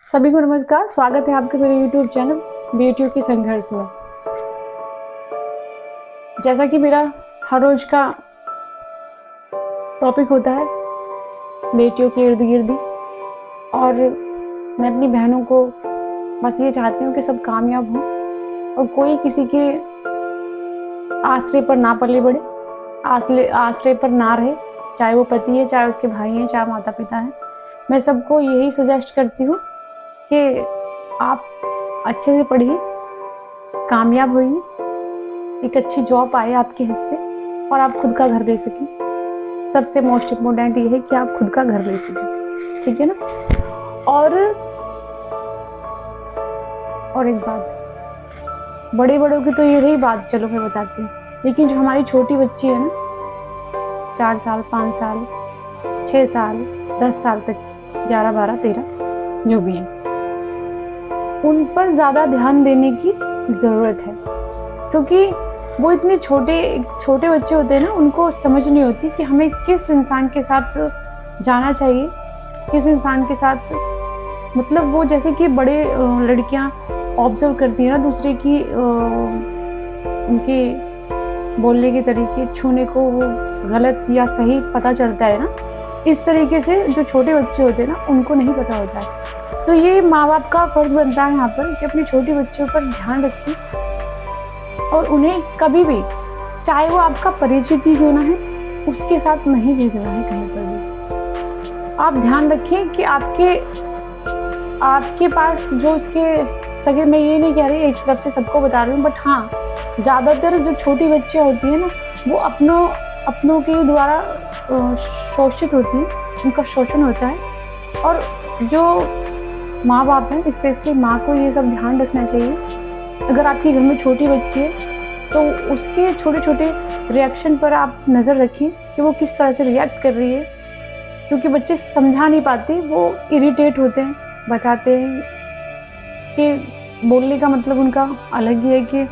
सभी को नमस्कार, स्वागत है आपके मेरे YouTube चैनल बेटियों की संघर्ष में। जैसा कि मेरा हर रोज का टॉपिक होता है बेटियों के इर्द-गिर्द, और मैं अपनी बहनों को बस ये चाहती हूँ कि सब कामयाब हों और कोई किसी के आश्रय पर ना पले बढ़े, आश्रय पर ना रहे, चाहे वो पति है, चाहे उसके भाई हैं, चाहे माता-पिता हैं। मैं सबको यही सजेस्ट करती हूँ कि आप अच्छे से पढ़िए, कामयाब होइए, एक अच्छी जॉब आए आपके हिस्से और आप खुद का घर ले सकें। सबसे मोस्ट इम्पोर्टेंट ये है कि आप खुद का घर ले सकें, ठीक है ना? और एक बात, बड़े-बड़ों की तो ये रही बात, चलो मैं बताती हूँ। लेकिन जो हमारी छोटी बच्ची है ना, 4 साल, 5 साल, 6 साल, 10 साल तक की, 11, 12, 13 जो भी है, उन पर ज़्यादा ध्यान देने की ज़रूरत है। क्योंकि वो इतने छोटे बच्चे होते हैं ना, उनको समझ नहीं होती कि हमें किस इंसान के साथ जाना चाहिए, किस इंसान के साथ, मतलब वो जैसे कि बड़े लड़कियां ऑब्जर्व करती है ना दूसरे की, उनके बोलने के तरीके, छूने को वो गलत या सही पता चलता है ना, इस तरीके से जो छोटे बच्चे होते हैं ना, उनको नहीं पता होता है। तो ये माँ बाप का फर्ज बनता है यहाँ पर कि अपनी छोटी बच्चियों पर ध्यान रखें और उन्हें कभी भी, चाहे वो आपका परिचित ही क्यों ना है, उसके साथ नहीं भेजना है कहीं पर भी। आप ध्यान रखें कि आपके पास जो उसके सगे, मैं ये नहीं कह रही एक तरफ से सबको बता रही हूँ, बट हाँ, ज़्यादातर जो छोटी बच्चियाँ होती हैं ना, वो अपनों के द्वारा शोषित होती हैं, उनका शोषण होता है। और जो माँ बाप हैं, स्पेशली माँ को ये सब ध्यान रखना चाहिए। अगर आपके घर में छोटी बच्ची है तो उसके छोटे-छोटे रिएक्शन पर आप नज़र रखें कि वो किस तरह से रिएक्ट कर रही है, क्योंकि बच्चे समझा नहीं पाते, वो इरिटेट होते हैं, बताते हैं कि बोलने का मतलब उनका अलग ही है कि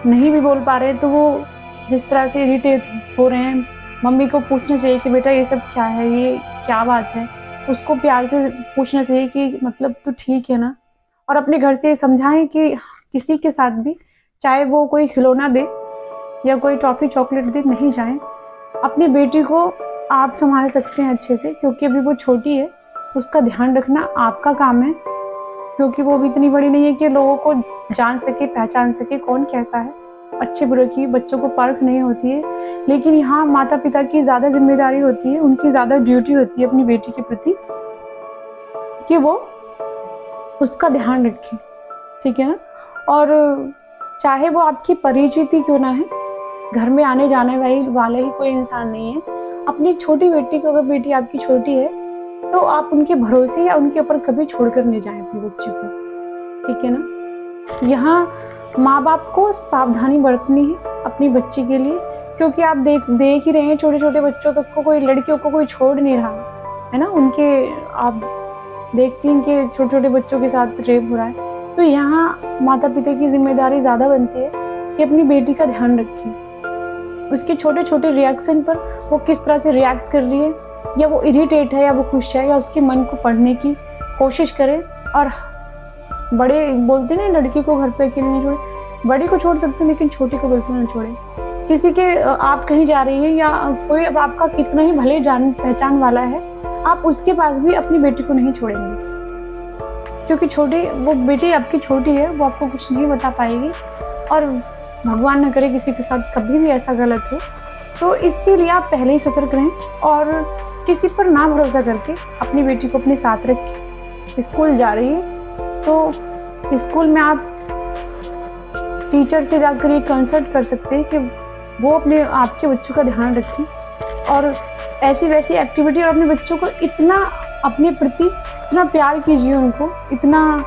नहीं भी बोल पा रहे, तो वो जिस तरह से इरिटेट हो रहे हैं, मम्मी को पूछना चाहिए कि बेटा ये सब क्या है, ये क्या बात है? उसको प्यार से पूछना चाहिए कि मतलब तू ठीक है ना? और अपने घर से समझाएँ कि किसी के साथ भी, चाहे वो कोई खिलौना दे या कोई टॉफ़ी चॉकलेट दे, नहीं जाएँ। अपनी बेटी को आप सँभाल सकते हैं अच्छे से, क्योंकि अभी वो छोटी है, उसका ध्यान रखना आपका काम है, क्योंकि वो भी इतनी बड़ी नहीं है कि लोगों को जान सके, पहचान सके कौन कैसा है। अच्छे-बुरे की बच्चों को परख नहीं होती है, लेकिन यहाँ माता-पिता की ज़्यादा ज़िम्मेदारी होती है, उनकी ज़्यादा ड्यूटी होती है अपनी बेटी के प्रति कि वो उसका ध्यान रखें, ठीक है ना? और चाहे वो आपकी परिचित ही क्यों ना है, घर में आने-जाने वाले ही कोई इंसान नहीं है, अपनी छोटी बेटी को, अगर बेटी आपकी छोटी है, तो आप उनके भरोसे या उनके ऊपर कभी छोड़कर नहीं जाएँ अपनी बच्ची को, ठीक है ना? यहाँ माँ-बाप को सावधानी बरतनी है अपनी बच्ची के लिए, क्योंकि आप देख ही रहे हैं छोटे-छोटे बच्चों तक को, कोई लड़कियों को कोई छोड़ नहीं रहा, है ना? आप देखती हैं कि छोटे-छोटे बच्चों के साथ रेप हो रहा है। तो यहाँ माता-पिता की ज़िम्मेदारी ज़्यादा बनती है कि अपनी बेटी का ध्यान रखें। उसके छोटे-छोटे रिएक्शन पर वो किस तरह से रिएक्ट कर रही है, या वो इरिटेट है या वो खुश है, या उसके मन को पढ़ने की कोशिश करें। और बड़े बोलते हैं ना, लड़की को घर पे अकेले नहीं छोड़े, बड़ी को छोड़ सकते हैं लेकिन छोटी को बिल्कुल ना छोड़ें। किसी के आप कहीं जा रही हैं या कोई अब आपका कितना ही भले जान पहचान वाला है, आप उसके पास भी अपनी बेटी को नहीं छोड़ेंगे, क्योंकि वो बेटी आपकी छोटी है, वो आपको कुछ नहीं बता पाएगी, और भगवान ना करे किसी के साथ कभी भी ऐसा गलत हो। तो इसके लिए आप पहले ही सतर्क रहें और किसी पर ना भरोसा करके अपनी बेटी को अपने साथ रखें। स्कूल जा रही है तो स्कूल में आप टीचर से जाकर ये कंसल्ट कर सकते हैं कि वो आपके बच्चों का ध्यान रखें, और ऐसी-वैसी एक्टिविटी, और अपने बच्चों को इतना अपने प्रति इतना प्यार कीजिए, उनको इतना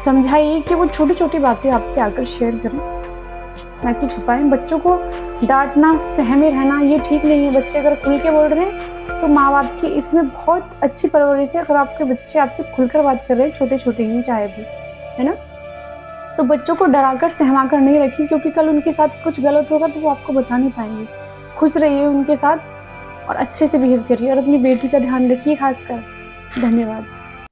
समझाइए कि वो छोटी-छोटी बातें आपसे आकर शेयर करें, ना कि छुपाएँ। बच्चों को डाँटना, सहमे रहना ये ठीक नहीं है। बच्चे अगर खुल के बोल रहे हैं, तो माँ-बाप की इसमें बहुत अच्छी परवरिश है। अगर आपके बच्चे आपसे खुलकर बात कर रहे हैं, छोटे-छोटे ही चाहे भी, है ना? तो बच्चों को डराकर, सहमाकर नहीं रखें, क्योंकि कल उनके साथ कुछ गलत होगा तो वो आपको बता नहीं पाएँगे। खुश रहिए उनके साथ और अच्छे से बिहेव करिए, और अपनी बेटी का ध्यान रखिए खासकर। धन्यवाद।